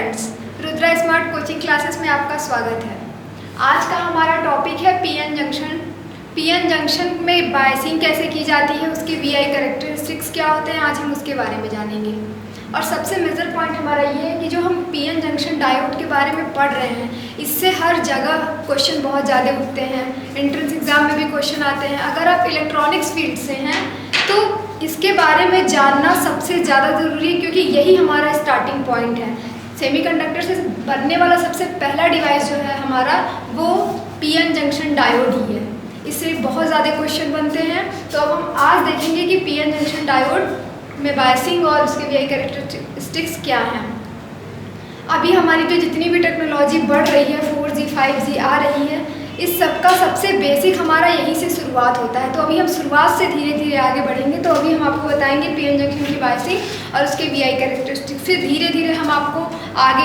Friends, Rudra smart coaching classes में आपका स्वागत है। आज का हमारा टॉपिक है पीएन जंक्शन। पीएन जंक्शन में बायसिंग कैसे की जाती है, उसके वीआई कैरेक्टरिस्टिक्स क्या होते हैं, आज हम उसके बारे में जानेंगे। और सबसे मेजर पॉइंट हमारा ये है कि जो हम पीएन जंक्शन डायोड के बारे में पढ़ रहे हैं, इससे हर जगह क्वेश्चन बहुत ज़्यादा उठते हैं। एंट्रेंस एग्जाम में भी क्वेश्चन आते हैं। अगर आप इलेक्ट्रॉनिक्स फील्ड से हैं तो इसके बारे में जानना सबसे ज़्यादा ज़रूरी है, क्योंकि यही हमारा स्टार्टिंग पॉइंट है। सेमीकंडक्टर से बनने वाला सबसे पहला डिवाइस जो है हमारा, वो पीएन जंक्शन डायोड ही है। इससे बहुत ज़्यादा क्वेश्चन बनते हैं। तो अब हम आज देखेंगे कि पीएन जंक्शन डायोड में बायसिंग और उसके वीआई कैरेक्टरिस्टिक्स क्या हैं। अभी हमारी जो जितनी भी टेक्नोलॉजी बढ़ रही है, 4G 5G आ रही है, इस सब का सबसे बेसिक हमारा यहीं से शुरुआत होता है। तो अभी हम शुरुआत से धीरे धीरे आगे बढ़ेंगे। तो अभी हम आपको बताएंगे पीएन जंक्शन की बायसिंग और उसके वीआई कैरेक्टरिस्टिक्स से धीरे धीरे हम आपको आगे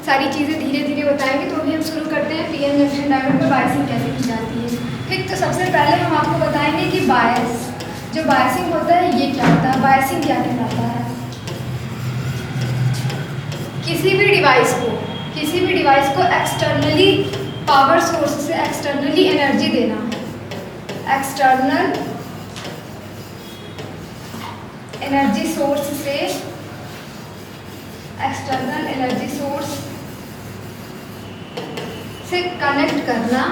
सारी चीज़ें धीरे धीरे बताएंगे। तो अभी हम शुरू करते हैं पीएन जंक्शन डायोड में बायसिंग कैसे की जाती है। ठीक, तो सबसे पहले हम आपको बताएंगे कि जो बायसिंग होता है ये क्या होता है, बायसिंग क्या कहलाता है। किसी भी डिवाइस को एक्सटर्नली पावर सोर्स से एक्सटर्नली एनर्जी देना, एक्सटर्नल एनर्जी सोर्स से कनेक्ट करना,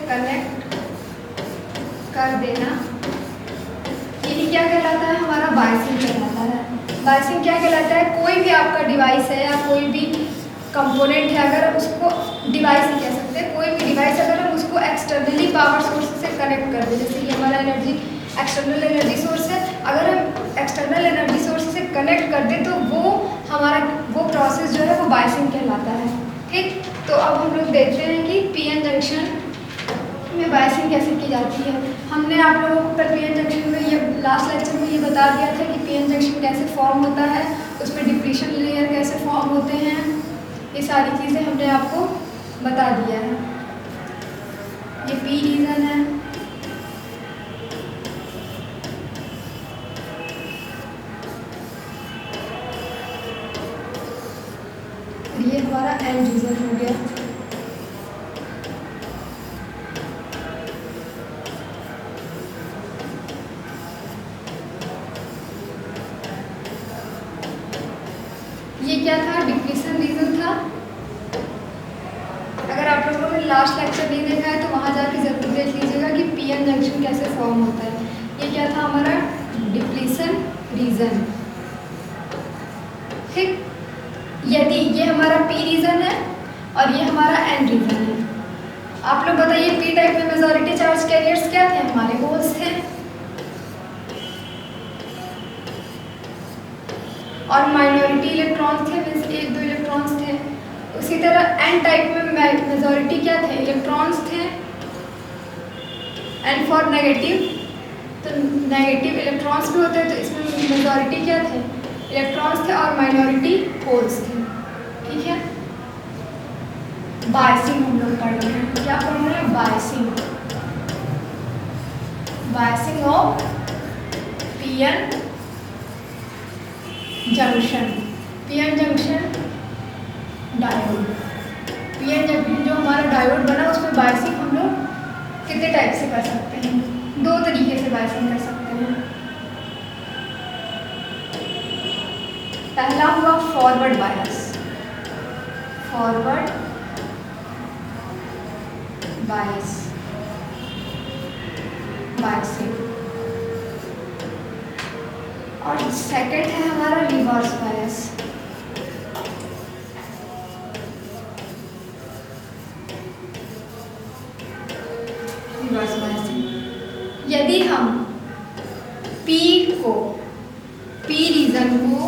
कनेक्ट कर देना, यही क्या कहलाता है, हमारा बायसिंग कहलाता है। बायसिंग क्या कहलाता है, कोई भी आपका डिवाइस है या कोई भी कंपोनेंट है, अगर उसको डिवाइस नहीं कह सकते, कोई भी डिवाइस अगर हम उसको एक्सटर्नली पावर सोर्स से कनेक्ट कर दें, जैसे कि हमारा एक्सटर्नल एनर्जी सोर्स है, अगर हम एक्सटर्नल एनर्जी सोर्स से कनेक्ट कर दें तो वो प्रोसेस जो है वो बायसिंग कहलाता है। ठीक, तो अब हम लोग देखते हैं कि पीएन जंक्शन में बायसिंग कैसे की जाती है। हमने आप लोगों को कल पीएन जंक्शन में ये लास्ट लेक्चर में ये बता दिया था कि पीएन जंक्शन कैसे फॉर्म होता है, उसमें डिप्लीशन लेयर कैसे फॉर्म होते हैं, ये सारी चीज़ें हमने आपको बता दिया है। ये पी रीजन है, ये हमारा एन रीजन हो गया। ये क्या था, डिप्लीशन रीजन था। अगर आप लोगों ने लास्ट लेक्चर नहीं देखा है तो वहाँ जाके जरूर देख लीजिएगा कि पीएन जंक्शन कैसे फॉर्म होता है। ये क्या था, हमारा डिप्लीशन रीजन। ठीक, यदि ये हमारा पी रीजन है और ये हमारा एन रीजन है। आप लोग बताइए, पी टाइप में मेजॉरिटी चार्ज कैरियर्स क्या थे, हमारे होल्स थे, और माइनॉरिटी इलेक्ट्रॉन्स थे, मीन्स 1-2 इलेक्ट्रॉन्स थे। उसी तरह एन टाइप में मेजॉरिटी क्या थे, इलेक्ट्रॉन्स थे। एंड फॉर नेगेटिव, तो नेगेटिव इलेक्ट्रॉन्स भी होते हैं, तो इसमें मेजॉरिटी क्या थे, इलेक्ट्रॉन्स थे और माइनॉरिटी होल्स थे। ठीक है, बायसिंग हम लोग पढ़ रहे हैं। क्या पढ़ रहे हैं, biasing of PN junction diode. PN junction जो हमारा डायोड बना, उसमें बायसिंग हम लोग कितने टाइप से कर सकते हैं, 2 तरीके से बायसिंग कर सकते हैं। पहला हुआ फॉरवर्ड बायसिंग, और सेकंड है हमारा रिवर्स बायस। यदि हम पी रीजन को,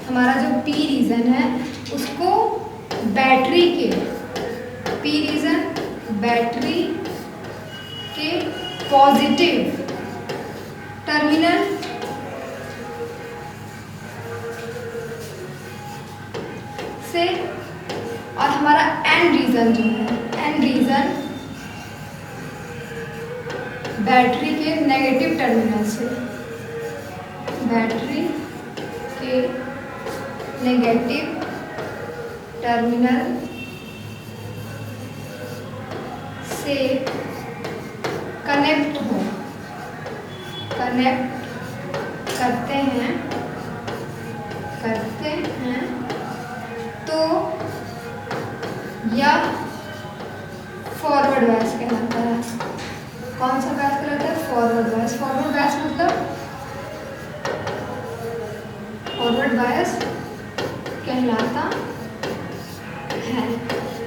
हमारा जो पी रीजन है उसको बैटरी के पॉजिटिव टर्मिनल से, और हमारा एन रीजन जो है, एन रीजन बैटरी के नेगेटिव टर्मिनल से, बैटरी के नेगेटिव टर्मिनल से कनेक्ट करते हैं तो यह फॉरवर्ड बायस कहलाता है। कौन सा बायस कहलाता है? Forward bias. फॉरवर्ड बायस मतलब फॉरवर्ड बायस कहलाता है।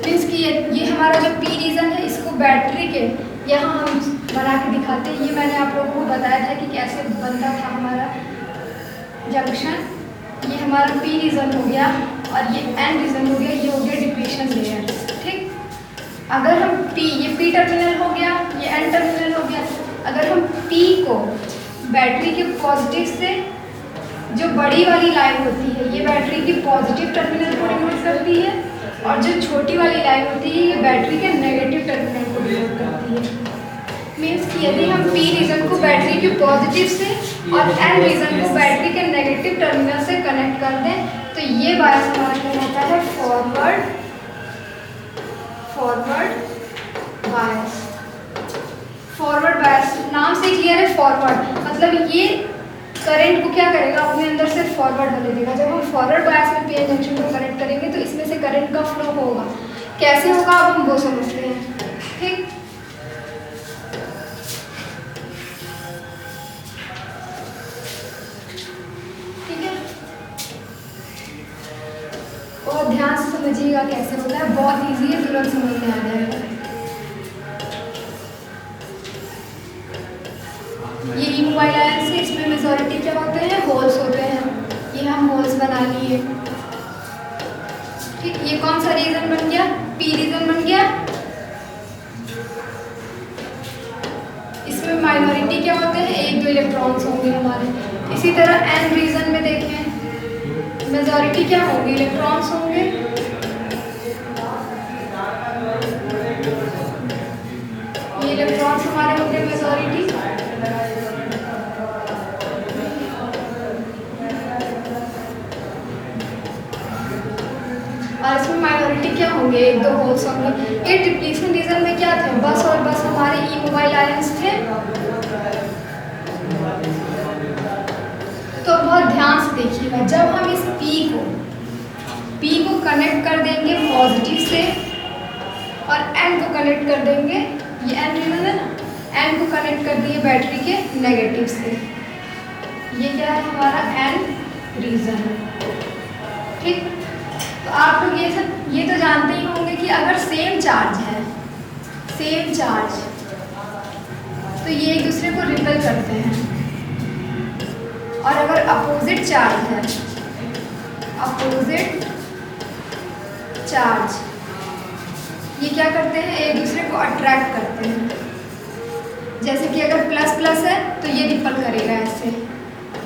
मीन्स कि ये हमारा जो पी रीजन है, इसको बैटरी के यहाँ हम बना के दिखाते हैं। ये मैंने आप लोगों को बताया था कि कैसे बनता था हमारा जंक्शन। ये हमारा पी रीजन हो गया और ये एन रीजन हो गया, ये हो गया डिप्लीशन लेयर। ठीक, अगर हम पी, ये पी टर्मिनल हो गया, ये एन टर्मिनल हो गया। अगर हम पी को बैटरी के पॉजिटिव से, जो बड़ी वाली लाइन होती है ये बैटरी की पॉजिटिव टर्मिनल को डिनोट करती है, और जो छोटी वाली लाइन होती है ये बैटरी के नेगेटिव टर्मिनल को डिनोट करती है। मीन्स कि यदि हम पी रीजन को बैटरी के पॉजिटिव से और एन रीजन को बैटरी के नेगेटिव टर्मिनल से कनेक्ट कर दें तो ये बायस हमारा कहलाता है फॉरवर्ड बायस। फॉरवर्ड बायस नाम से क्लियर है। फॉरवर्ड मतलब ये करंट को क्या करेगा, अपने अंदर से फॉरवर्ड होने देगा। जब हम फॉरवर्ड बायस में पीएन जंक्शन को कनेक्ट करेंगे तो इसमें से करंट का फ्लो होगा। कैसे होगा अब हम वो समझते हैं। ठीक, और ध्यान से समझिएगा कैसे होता है, बहुत इजी है, तुरंत समझ में आ जाएगा। ये इमोबाइल आयन से, इसमें मेजॉरिटी क्या होते हैं, होल्स होते हैं। ये हम होल्स बना लिए। ठीक, ये कौन सा रीजन बन गया, पी रीजन बन गया। इसमें माइनॉरिटी क्या होते हैं, एक दो इलेक्ट्रॉन्स होंगे हमारे। इसी तरह एन रीजन में देखें, मेजॉरिटी क्या होगी, इलेक्ट्रॉन्स होंगे। ये इलेक्ट्रॉन्स हमारे होंगे मेजॉरिटी। और इसमें माइनॉरिटी क्या होंगे, एक दो होल्स होंगे। ये डिप्लीशन रीजन में क्या थे, बस और बस हमारे इमोबाइल आयंस थे। तो बहुत ध्यान से देखिएगा, जब हम इस P को कनेक्ट कर देंगे पॉजिटिव से और N को कनेक्ट कर देंगे, ये N रीजन है ना, N को कनेक्ट कर दिए बैटरी के नेगेटिव से, ये क्या है हमारा N रीजन। ठीक, तो आप लोग ये तो जानते ही होंगे कि अगर सेम चार्ज है, सेम चार्ज, तो ये एक दूसरे को रिपेल करते हैं। और अगर अपोजिट चार्ज है, अपोजिट चार्ज, ये क्या करते हैं, एक दूसरे को अट्रैक्ट करते हैं। जैसे कि अगर प्लस प्लस है तो ये रिपल करेगा ऐसे,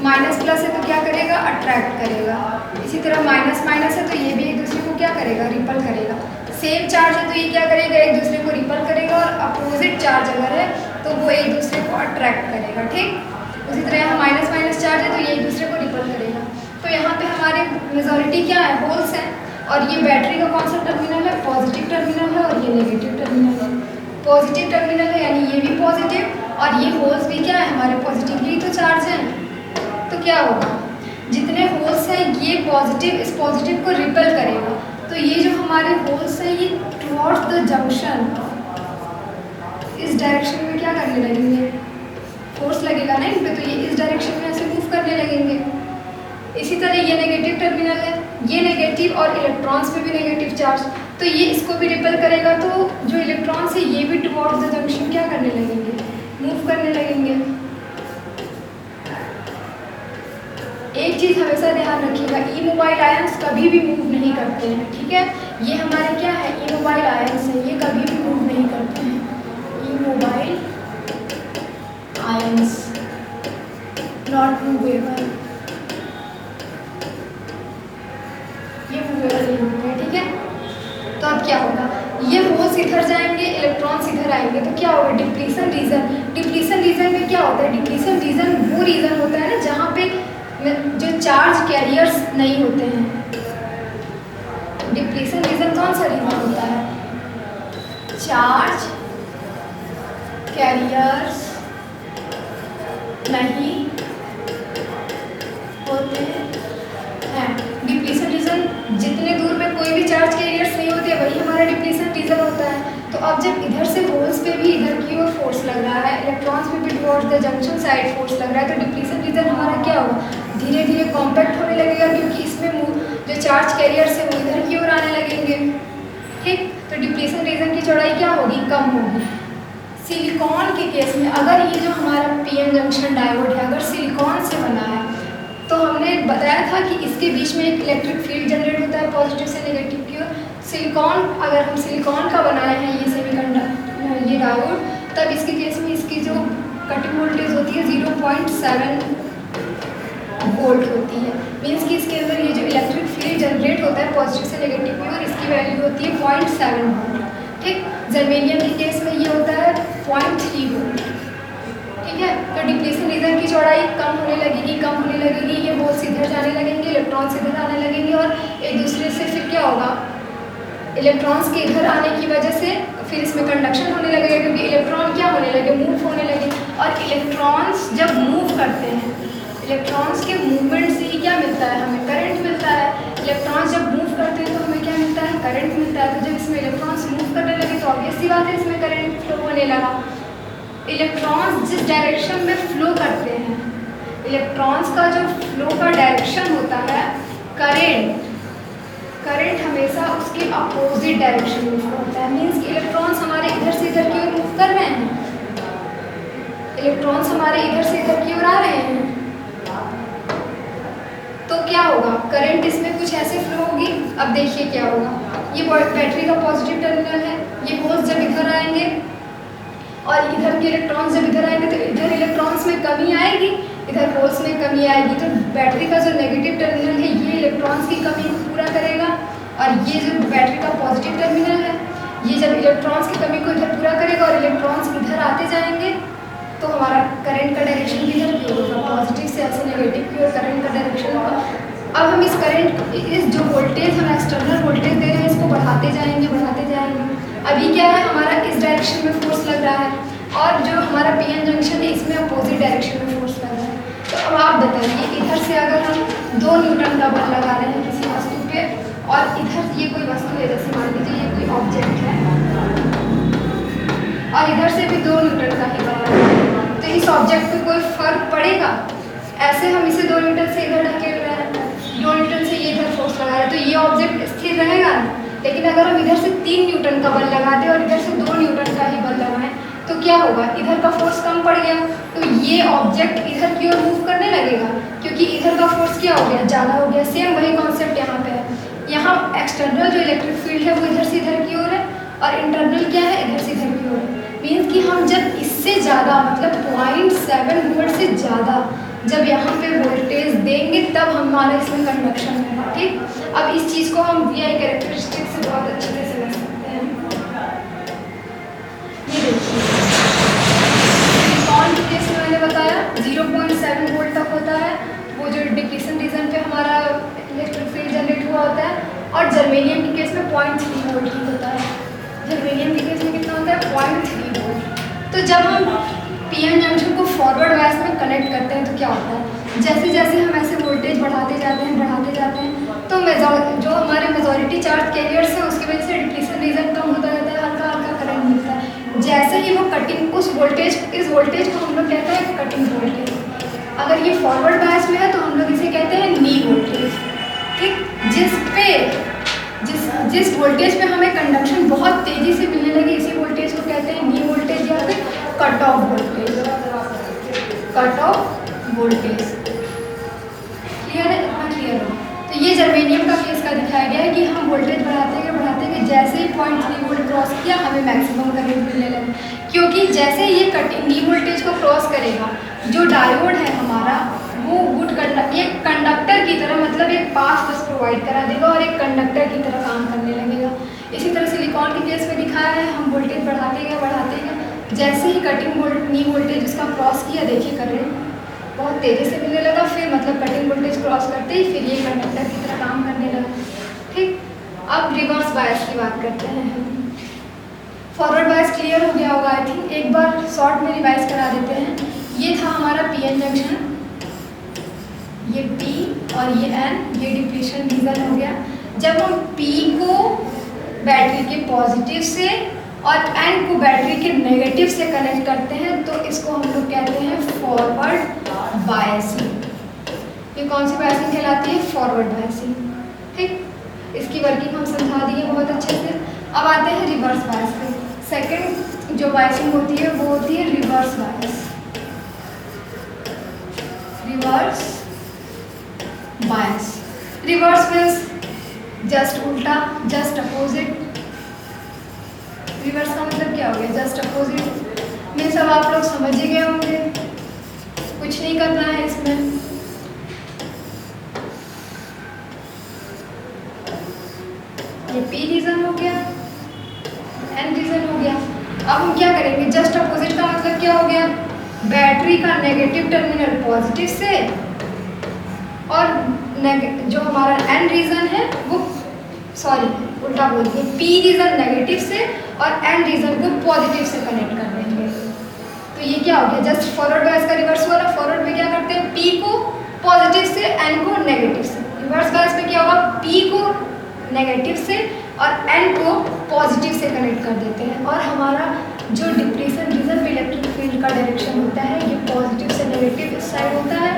माइनस प्लस है तो क्या करेगा, अट्रैक्ट करेगा। इसी तरह माइनस माइनस है तो ये भी एक दूसरे को क्या करेगा, रिपल करेगा। सेम चार्ज है तो ये क्या करेगा, एक दूसरे को रिपल करेगा, और अपोजिट चार्ज अगर है तो वो एक दूसरे को अट्रैक्ट करेगा। ठीक, उसी तरह यहाँ माइनस माइनस चार्ज है तो ये एक दूसरे को रिपल करेगा। तो यहाँ पे हमारे मेजॉरिटी क्या है, होल्स हैं, और ये बैटरी का कौन सा टर्मिनल है, पॉजिटिव टर्मिनल है, और ये नेगेटिव टर्मिनल है। पॉजिटिव टर्मिनल है यानी ये भी पॉजिटिव, और ये होल्स भी क्या है हमारे पॉजिटिवली तो चार्ज हैं। तो क्या होगा, जितने होल्स हैं ये पॉजिटिव इस पॉजिटिव को रिपेल करेगा। तो ये जो हमारे होल्स हैं ये टुवर्ड्स द जंक्शन इस डायरेक्शन में क्या करने लगेंगे, फोर्स लगेगा ना इन पे, तो ये इस डायरेक्शन में ऐसे मूव करने लगेंगे। इसी तरह ये नेगेटिव टर्मिनल है, ये नेगेटिव, और इलेक्ट्रॉन्स पे भी नेगेटिव चार्ज, तो ये इसको भी रिपेल करेगा। तो जो इलेक्ट्रॉन्स है ये भी टुवर्ड्स द जंक्शन क्या करने लगेंगे, मूव करने लगेंगे। एक चीज़ हमेशा ध्यान रखिएगा, इमोबाइल आयंस कभी भी मूव नहीं करते हैं। ठीक है, ये हमारे क्या है, इमोबाइल आयंस है, ये कभी भी मूव नहीं करते हैं। इमोबाइल आयंस नॉट मूवेबल, ये मूवेबल नहीं होते हैं। ठीक है, तो अब क्या होगा, ये होल्स इधर जाएंगे, इलेक्ट्रॉन्स इधर आएंगे, तो क्या होगा, डिप्लीशन डिप्लीशन रीजन में क्या होता है? डिप्लीशन रीजन वो रीजन होता है ना जहाँ पे जो चार्ज कैरियर्स नहीं होते हैं। डिप्लीशन रीजन कौन सा रीजन होता है? चार्ज कैरियर्स नहीं होते हैं। डिप्लीशन रीजन जितने दूर पे कोई भी चार्ज कैरियर्स नहीं होते वही हमारा डिप्लीशन रीजन होता है। तो अब जब इधर से होल्स पे भी इधर की ओर फोर्स लग रहा है, इलेक्ट्रॉन्स पे भी towards the junction side force लग रहा है, तो डिप्लीशन रीजन हमारा क्या होगा? धीरे धीरे कॉम्पैक्ट होने लगेगा, क्योंकि इसमें जो चार्ज कैरियर्स है वो इधर की ओर आने लगेंगे। ठीक, तो डिप्लीशन रीजन की चौड़ाई क्या होगी? कम होगी। सिलिकॉन के केस में अगर ये जो हमारा पीएन जंक्शन डायोड है अगर सिलिकॉन से बना है, तो हमने बताया था कि इसके बीच में एक इलेक्ट्रिक फील्ड जनरेट होता है पॉजिटिव से नेगेटिव की ओर। सिलिकॉन, अगर हम सिलिकॉन का बनाए हैं ये सेमीकंडक्टर ये डायोड, तब इसके केस में इसकी जो कटिंग वोल्टेज होती है 0.7 वोल्ट होती है। मीन्स कि इसके अंदर ये जो इलेक्ट्रिक फील्ड जनरेट होता है पॉजिटिव से नेगेटिव की ओर, इसकी वैल्यू होती है 0.7 वोल्ट। ठीक, जर्मेनियम के केस में ये होता है 0.3 वोल्ट। ठीक है, तो डिप्लीशन रीजन की चौड़ाई कम होने लगेगी, ये होल्स इधर जाने लगेंगे, इलेक्ट्रॉन्स इधर आने लगेंगे, और एक दूसरे से फिर क्या होगा? इलेक्ट्रॉन्स के इधर आने की वजह से फिर इसमें कंडक्शन होने लगेगा, क्योंकि इलेक्ट्रॉन क्या होने लगे? मूव होने लगे। और इलेक्ट्रॉन्स जब मूव करते हैं, इलेक्ट्रॉन्स के मूवमेंट से ही क्या मिलता है? हमें करंट मिलता है। इलेक्ट्रॉन्स जब मूव करते हैं तो हमें क्या मिलता है? करंट मिलता है। तो जब इसमें इलेक्ट्रॉन्स मूव करने लगे तो ऑब्वियस सी बात है इसमें करंट फ्लो होने लगा। इलेक्ट्रॉन्स जिस डायरेक्शन में फ्लो करते हैं, इलेक्ट्रॉन्स का जो फ्लो का डायरेक्शन होता है, करंट हमेशा उसके अपोजिट डायरेक्शन में फ्लो होता है। मीन्स कि इलेक्ट्रॉन्स हमारे इधर से इधर की ओर मूव कर रहे हैं, इलेक्ट्रॉन्स हमारे इधर से इधर की ओर आ रहे हैं, तो क्या होगा? करंट इसमें कुछ ऐसे फ्लो होगी। अब देखिए क्या होगा, ये बैटरी का पॉजिटिव टर्मिनल है, ये होल्स जब इधर आएंगे और इधर के इलेक्ट्रॉन्स जब इधर आएंगे तो इधर इलेक्ट्रॉन्स में कमी आएगी, इधर होल्स में कमी आएगी। तो बैटरी का जो नेगेटिव टर्मिनल है ये इलेक्ट्रॉन्स की कमी को पूरा करेगा, और ये जो बैटरी का पॉजिटिव टर्मिनल है ये जब इलेक्ट्रॉन्स की कमी को इधर पूरा करेगा और इलेक्ट्रॉन्स इधर आते जाएंगे, तो हमारा करंट का डायरेक्शन किधर की ओर होगा? पॉजिटिव से ऐसे नेगेटिव की ओर करंट का डायरेक्शन होगा। अब हम इस जो वोल्टेज हम एक्सटर्नल वोल्टेज दे रहे हैं इसको बढ़ाते जाएंगे। अभी क्या है? हमारा इस डायरेक्शन में फोर्स लग रहा है, और जो हमारा पीएन जंक्शन है इसमें अपोजिट डायरेक्शन में फोर्स लग रहा है। तो अब आप बताइए, इधर से अगर हम 2 न्यूटन का बल लगा रहे हैं किसी वस्तु पे, और इधर ये कोई वस्तु है, जैसे मान लीजिए ये कोई ऑब्जेक्ट है, और इधर से भी 2 न्यूटन का ही बल लगा रहे हैं, तो इस ऑब्जेक्ट पे कोई फर्क पड़ेगा? ऐसे हम इसे 2 न्यूटन से इधर ढकेल रहे हैं, 2 न्यूटन से ये इधर फोर्स लगा रहे हैं, तो ये ऑब्जेक्ट स्थिर रहेगा ना। लेकिन अगर हम इधर से 3 न्यूटन का बल लगा दें और इधर से 2 न्यूटन का ही बल लगाएं, तो क्या होगा? इधर का फोर्स कम पड़ गया, तो ये ऑब्जेक्ट इधर की ओर मूव करने लगेगा, क्योंकि इधर का फोर्स क्या हो गया? ज़्यादा हो गया। सेम वही कॉन्सेप्ट यहाँ पे है। यहाँ एक्सटर्नल जो इलेक्ट्रिक फील्ड है वो इधर से इधर की ओर है, और इंटरनल क्या है? इधर से इधर की ओर है। मीन्स कि हम जब इससे ज़्यादा, मतलब 0.7 वोल्ट से ज़्यादा जब यहाँ पे वोल्टेज देंगे तब हमारा इसमें कंडक्शन होगा। ठीक, अब इस चीज़ को हम वीआई कैरेक्टरिस्टिक से बहुत अच्छे से समझ सकते हैं। ये देखिए, सिलिकॉन के केस में मैंने बताया 0.7 वोल्ट तक होता है, वो जो डिप्लीशन रीजन पे हमारा इलेक्ट्रिक फील्ड जनरेट हुआ होता है, और जर्मेनियम के केस में 0.3 वोल्ट ही होता है। जर्मेनियम के केस में कितना होता है? 0.3 वोल्ट। तो जब हम पीएन जंक्शन को फॉरवर्ड वाइज में कनेक्ट करते हैं तो क्या होता है? जैसे जैसे हम ऐसे वोल्टेज बढ़ाते जाते हैं, तो जो हमारे मेजॉरिटी चार्ज कैरियर्स हैं उसकी वजह से डिप्लीशन रीजन कम होता जाता है, हल्का हल्का करंट मिलता है। जैसे ही वो कटिंग, इस वोल्टेज को हम लोग कहते हैं कटिंग वोल्टेज। अगर ये फॉरवर्ड बायस में है तो हम लोग इसे कहते हैं नी वोल्टेज। ठीक, जिस वोल्टेज पे हमें कंडक्शन बहुत तेज़ी से मिलने लगी, इसी वोल्टेज को कहते हैं नी वोल्टेज या फिर कट ऑफ वोल्टेज। क्लियर है? इतना क्लियर हो? तो ये जर्मेनियम का केस का दिखाया गया है कि हम वोल्टेज बढ़ाते गए जैसे ही 0.3 वोल्ट क्रॉस किया हमें मैक्सिमम करंट मिलने लगा, क्योंकि जैसे ये कटिंग नी वोल्टेज को क्रॉस करेगा, जो डायोड है हमारा वो गुड एक कंडक्टर की तरह, मतलब एक पाथ बस प्रोवाइड करा देगा और एक कंडक्टर की तरह काम करने लगेगा। इसी तरह सिलिकॉन के केस में दिखाया है, हम वोल्टेज बढ़ाते गए जैसे ही नी वोल्टेज उसका क्रॉस किया, देखिए करंट बहुत तेज़ी से मिलने लगा, फिर मतलब कटिंग वोल्टेज क्रॉस करते ही फिर ये कंडक्टर की तरह काम करने लगा। ठीक, अब रिवर्स बायस की बात करते हैं हम। फॉरवर्ड बायस क्लियर हो गया होगा आई थिंक, एक बार शॉर्ट में रिवाइज करा देते हैं। ये था हमारा पीएन जंक्शन, ये P और ये N, ये डिप्लीशन रीजन हो गया। जब हम P को बैटरी के पॉजिटिव से और N को बैटरी के नेगेटिव से कनेक्ट करते हैं तो इसको हम लोग कहते हैं फॉरवर्ड बायसिंग। ये कौन सी बायसिंग कहलाती है? Forward biasing. ठीक, इसकी वर्किंग हम समझा दिए बहुत अच्छे से। अब आते हैं रिवर्स बायस पे। सेकंड जो बायसिंग होती है वो होती है reverse bias. Reverse bias, reverse means just उल्टा, जस्ट अपोजिट। रिवर्स का मतलब क्या हो गया? जस्ट अपोजिट मीन्स अब आप लोग समझ ही गए होंगे, कुछ नहीं करना है इसमें। ये P रीजन हो गया, N रीजन हो गया। अब हम क्या करेंगे? जस्ट अपोजिट का मतलब क्या हो गया? बैटरी का नेगेटिव टर्मिनल पॉजिटिव से और जो हमारा N रीजन है वो, सॉरी उल्टा बोल दिए, P रीजन नेगेटिव से और N रीजन को पॉजिटिव से कनेक्ट कर देंगे। तो ये क्या हो गया? जस्ट फॉरवर्ड बायस का रिवर्स हुआ ना। फॉरवर्ड में क्या करते हैं? P को पॉजिटिव से, N को नेगेटिव से। रिवर्स बायस में क्या होगा? P को नेगेटिव से और N को पॉजिटिव से कनेक्ट कर देते हैं और हमारा जो डिप्लीशन रीजन पे इलेक्ट्रिक फील्ड का डायरेक्शन होता है ये पॉजिटिव से नेगेटिव इस साइड होता है।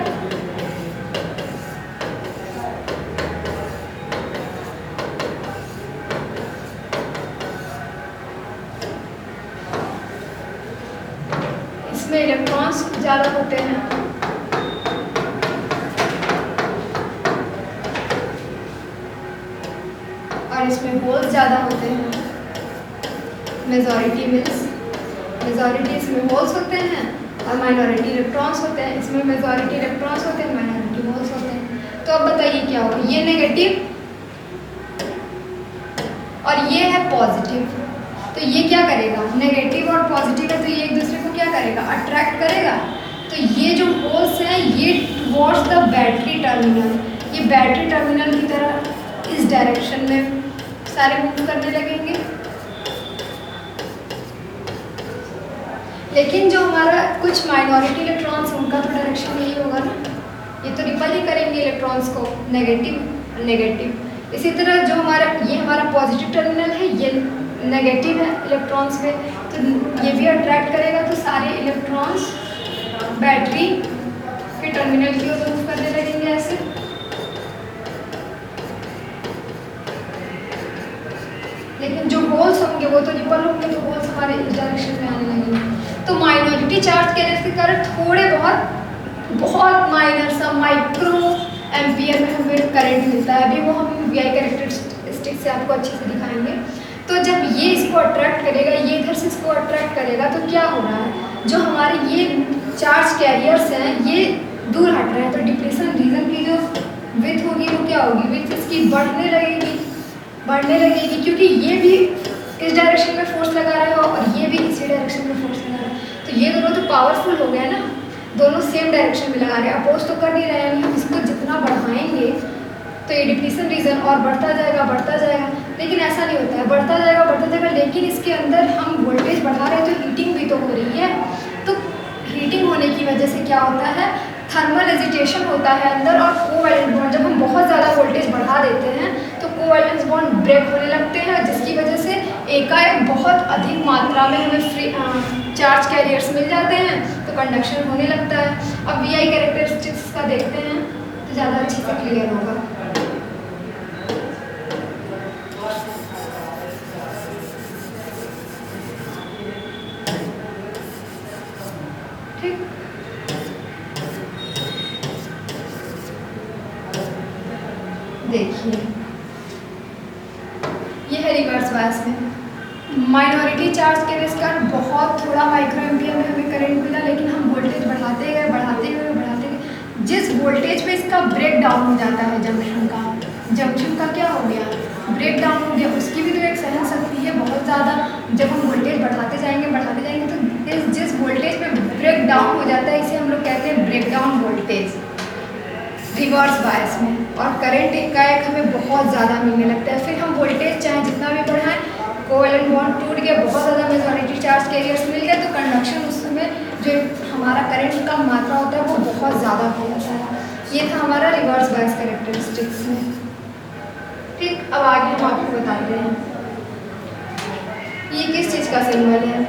इसमें इलेक्ट्रॉन्स ज़्यादा होते हैं और इसमें होल्स ज़्यादा होते हैं। मेजॉरिटी मीन्स, मेजॉरिटी इसमें होल्स होते हैं और माइनॉरिटी इलेक्ट्रॉन्स होते हैं। इसमें मेजॉरिटी इलेक्ट्रॉन्स होते हैं, माइनॉरिटी होल्स होते हैं। तो अब बताइए क्या होगा? ये नेगेटिव और ये है पॉजिटिव, तो ये क्या करेगा? नेगेटिव और पॉजिटिव है तो ये एक दूसरे को क्या करेगा? अट्रैक्ट करेगा। तो ये जो होल्स हैं ये टुवर्ड्स द बैटरी टर्मिनल, ये बैटरी टर्मिनल की तरह इस डायरेक्शन में सारे मूव करने लगेंगे। लेकिन जो हमारा कुछ माइनॉरिटी इलेक्ट्रॉन्स उनका तो डायरेक्शन यही होगा ना, ये तो रिपल ही करेंगे इलेक्ट्रॉन्स को, नेगेटिव नेगेटिव। इसी तरह जो हमारा ये हमारा पॉजिटिव टर्मिनल है ये नेगेटिव है इलेक्ट्रॉन्स में, तो ये भी अट्रैक्ट करेगा। तो सारे इलेक्ट्रॉन्स बैटरी के टर्मिनल की ओर मूव करने लगेंगे ऐसे। लेकिन जो होल्स होंगे वो तो रिपल होंगे, तो होल्स हमारे इस डायरेक्शन में आने लगेंगे। तो माइनॉरिटी चार्ज के कारण थोड़े बहुत माइनर सा माइक्रो एम्पियर में हमें करंट मिलता है। अभी वो हम वीआई कैरेक्टरिस्टिक से आपको अच्छे से दिखाएंगे। तो जब ये इसको अट्रैक्ट करेगा, ये इधर से इसको अट्रैक्ट करेगा, तो क्या हो रहा है? जो हमारे ये चार्ज कैरियर्स हैं ये दूर हट रहे हैं, तो डिप्लीशन रीजन की जो विड्थ होगी वो क्या होगी? विड्थ इसकी बढ़ने लगेगी क्योंकि ये भी इस डायरेक्शन में फोर्स लगा रहा है और ये भी इसी डायरेक्शन में फोर्स लगा रहा है। तो ये दोनों तो पावरफुल हो गए ना, दोनों सेम डायरेक्शन में लगा रहे हैं, अपोज तो कर नहीं रहे हैं। हम इसको जितना बढ़ाएंगे तो ये डिप्लीशन रीजन और बढ़ता जाएगा। लेकिन ऐसा नहीं होता है, बढ़ता जाएगा, लेकिन इसके अंदर हम वोल्टेज बढ़ा रहे हैं तो हीटिंग भी तो हो रही है। तो हीटिंग होने की वजह से क्या होता है? थर्मल एजिटेशन होता है अंदर और कोवैलेंट बॉन्ड, जब हम बहुत ज़्यादा वोल्टेज बढ़ा देते हैं तो कोवैलेंट बॉन्ड ब्रेक होने लगते हैं, जिसकी वजह से एकाएक बहुत अधिक मात्रा में हमें फ्री चार्ज कैरियर्स मिल जाते हैं, तो कंडक्शन होने लगता है। अब वीआई कैरेक्टरिस्टिक्स का देखते हैं तो ज़्यादा अच्छे से क्लियर होगा। ठीक, देखिए ये है रिवर्स बायस में। माइनॉरिटी चार्ज के कारण बहुत थोड़ा माइक्रो एम्पियर में हमें करंट मिला, लेकिन हम वोल्टेज बढ़ाते गए। जिस वोल्टेज पे इसका ब्रेक डाउन हो जाता है जंक्शन का क्या हो गया? ब्रेक डाउन हो गया। उसकी भी तो एक सहन शक्ति है बहुत ज़्यादा। जब हम वोल्टेज बढ़ाते जाएंगे तो वोल्टेज पे ब्रेक डाउन हो जाता है, इसे हम लोग कहते हैं break down voltage reverse bias में, और करंट एकाएक हमें बहुत ज़्यादा मिलने लगता है। फिर हम वोल्टेज चाहे जितना भी बढ़ाएं, कोवेलेंट बॉन्ड टूट गया, बहुत ज़्यादा मेजॉरिटी चार्ज कैरियर्स मिल गए, तो कंडक्शन उसमें जो हमारा करंट का मात्रा होता है वो बहुत ज़्यादा हो जाता है। ये था हमारा रिवर्स बायस कैरेक्टरिस्टिक्स में। ठीक, अब आगे हम आपको बताते हैं ये किस चीज़ का सिंबल है।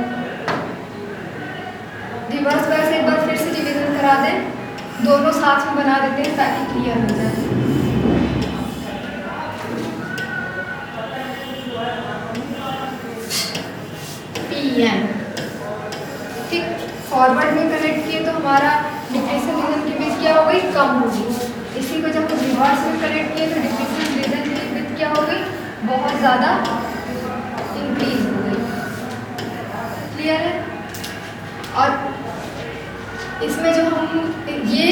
रिवर्स बायस एक बार फिर से रिवीजन करा दें, दोनों साथ में बना देते हैं ताकि क्लियर हो जाए। पीएन, ठीक, फॉरवर्ड में कनेक्ट किए तो हमारा डिप्रेशन रीजन की विड्थ क्या हो गई, कम होगी। इसी को जब हम रिवर्स में कनेक्ट किए तो डिप्रेशन रीजन की विड्थ क्या हो गई, बहुत ज़्यादा इंक्रीज हो गई। क्लियर है। और इसमें जो हम ये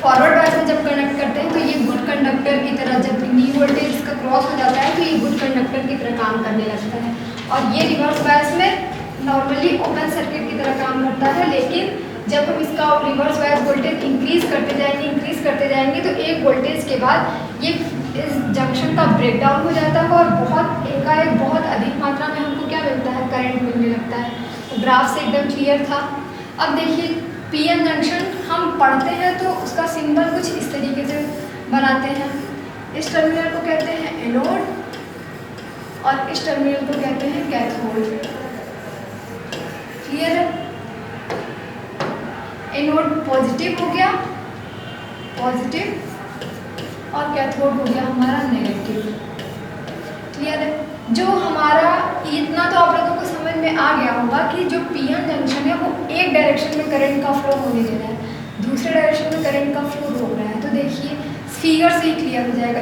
फॉरवर्ड बायस में जब कनेक्ट करते हैं तो ये गुड कंडक्टर की तरह, जब न्यू वोल्टेज का क्रॉस हो जाता है तो ये गुड कंडक्टर की तरह काम करने लगता है। और ये रिवर्स बायस में नॉर्मली ओपन सर्किट की तरह काम करता है, लेकिन जब हम इसका रिवर्स बायस वोल्टेज इंक्रीज करते जाएंगे तो एक वोल्टेज के बाद ये इस जंक्शन का ब्रेकडाउन हो जाता है और बहुत एकाएक बहुत अधिक मात्रा में हमको क्या मिलता है, करंट मिलने लगता है। तो ग्राफ से एकदम क्लियर था। अब देखिए पीएन जंक्शन हम पढ़ते हैं तो उसका सिंबल कुछ इस तरीके से बनाते हैं। इस टर्मिनल को कहते हैं एनोड और इस टर्मिनल को कहते हैं कैथोड। क्लियर है। एनोड पॉजिटिव हो गया, पॉजिटिव, और कैथोड हो गया हमारा नेगेटिव। क्लियर है। जो हमारा इतना तो आप लोगों को समझ में आ गया होगा कि जो पीएन जंक्शन है वो एक डायरेक्शन में करंट का फ्लो होने दे रहा है, दूसरे डायरेक्शन में करंट का फ्लो रोक रहा है। तो देखिए फिगर से ही क्लियर हो जाएगा।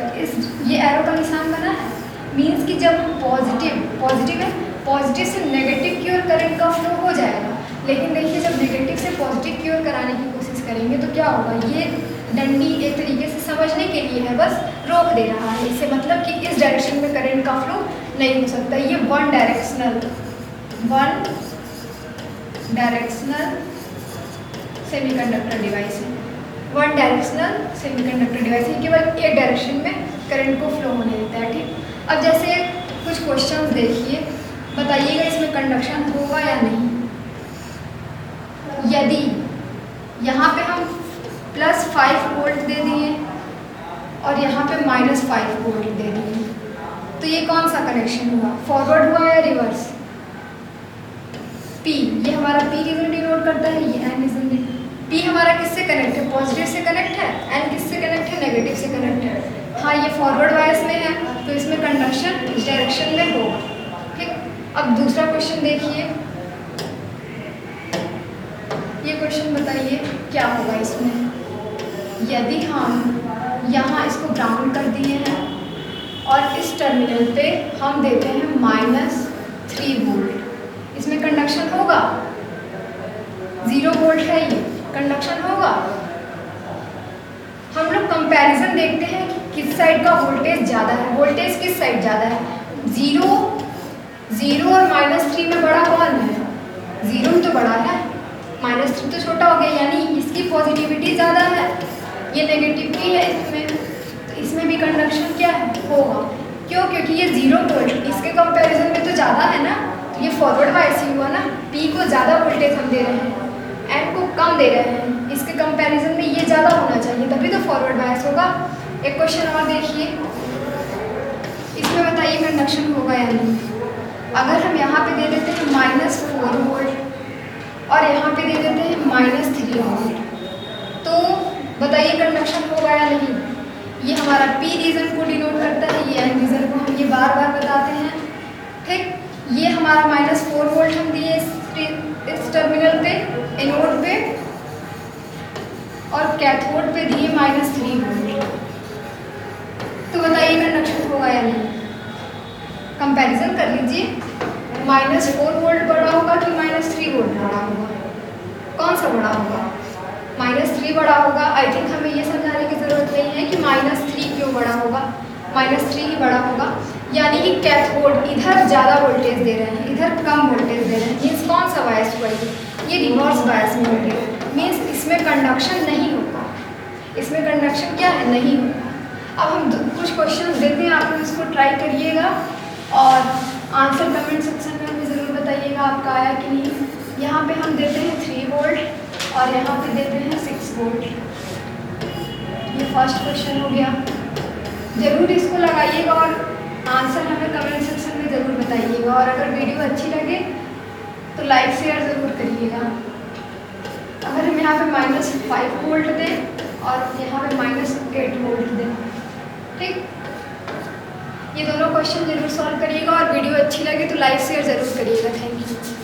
ये एरो का निशान बना है, मीन्स कि जब हम पॉजिटिव है, पॉजिटिव से नेगेटिव की ओर करंट का फ्लो हो जाएगा। लेकिन देखिए जब नेगेटिव से पॉजिटिव की ओर कराने की कोशिश करेंगे तो क्या होगा, ये डंडी एक तरीके से समझने के लिए है, बस रोक दे रहा है। इससे मतलब कि इस डायरेक्शन में करंट का फ्लो नहीं हो सकता। ये वन डायरेक्शनल सेमीकंडक्टर डिवाइस है। वन डायरेक्शनल सेमीकंडक्टर डिवाइस है, केवल एक डायरेक्शन में करंट को फ्लो होने देता है। ठीक, अब जैसे कुछ क्वेश्चंस देखिए, बताइएगा इसमें कंडक्शन होगा या नहीं। यदि यहाँ पे हम +5 वोल्ट दे दिए और यहाँ पे -5 वोल्ट दे दिए, तो ये कौन सा कनेक्शन हुआ, फॉरवर्ड हुआ या रिवर्स। P, ये हमारा P रीजन डिनोट करता है, ये N रीजन। P हमारा किससे कनेक्ट है, पॉजिटिव से कनेक्ट है, N किससे कनेक्ट है, नेगेटिव से कनेक्ट है। हाँ, ये फॉरवर्ड बायस में है तो इसमें कंडक्शन इस डायरेक्शन में होगा। ठीक, अब दूसरा क्वेश्चन देखिए, ये क्वेश्चन बताइए क्या होगा इसमें। यदि हम यहाँ इसको ग्राउंड कर दिए हैं और इस टर्मिनल पे हम देते हैं -3 वोल्ट, इसमें कंडक्शन होगा, 0 वोल्ट है, ये कंडक्शन होगा। हम लोग कंपैरिजन देखते हैं कि किस साइड का वोल्टेज ज़्यादा है, वोल्टेज किस साइड ज़्यादा है, 0 और -3 में बड़ा कौन है, 0 तो बड़ा है, -3 तो छोटा हो गया, यानी इसकी पॉजिटिविटी ज़्यादा है, ये नेगेटिविटी है इसमें, तो इसमें भी कंडक्शन क्या है, होगा। क्यों, क्योंकि ये 0 वोल्ट इसके कंपैरिजन में तो ज़्यादा है ना, तो ये फॉरवर्ड बायस ही हुआ ना। P को ज़्यादा वोल्टेज हम दे रहे हैं, N को कम दे रहे हैं, इसके कंपैरिजन में ये ज़्यादा होना चाहिए, तभी तो फॉरवर्ड बायस होगा। एक क्वेश्चन और देखिए, इसमें बताइए कंडक्शन होगा या नहीं। अगर हम यहाँ पे दे देते हैं -4 वोल्ट और यहाँ पे दे देते हैं -3 वोल्ट, तो बताइए कंडक्शन होगा या नहीं। ये हमारा P रीजन को डिनोट करता है, ये N रीजन को हम ये बार बार बताते हैं। ठीक, ये हमारा -4 वोल्ट हम दिए इस टर्मिनल पे, एनोड पे, और कैथोड पे दिए -3 वोल्ट। तो बताइए कंडक्शन होगा या नहीं। कंपैरिजन कर लीजिए, -4 वोल्ट बड़ा होगा कि -3 वोल्ट बड़ा होगा, कौन सा बड़ा होगा, -3 बड़ा होगा। आई थिंक हमें ये समझाने की ज़रूरत नहीं है कि -3 क्यों बड़ा होगा, -3 ही बड़ा होगा। यानी कि कैथोड इधर ज़्यादा वोल्टेज दे रहे हैं, इधर कम वोल्टेज दे रहे हैं, मीन्स कौन सा बायस हुआ, ये रिवर्स बायस में होगा, मीन्स इसमें कंडक्शन नहीं होगा। इसमें कंडक्शन क्या है, नहीं होगा। अब हम कुछ क्वेश्चन देते हैं, आप लोग इसको ट्राई करिएगा और आंसर कमेंट सेक्शन में हमें ज़रूर बताइएगा आपका आया कि नहीं। यहाँ पे हम देते हैं 3 वोल्ट और यहाँ पे देते हैं 6 वोल्ट। ये फर्स्ट क्वेश्चन हो गया। ज़रूर इसको लगाइएगा और आंसर हमें कमेंट सेक्शन में ज़रूर बताइएगा। और अगर वीडियो अच्छी लगे तो लाइक शेयर ज़रूर करिएगा। अगर हम यहाँ पे -5 वोल्ट दें और यहाँ पे -8 वोल्ट दें, ठीक। ये दोनों क्वेश्चन जरूर सॉल्व करिएगा और वीडियो अच्छी लगे तो लाइक शेयर ज़रूर करिएगा। Thank you.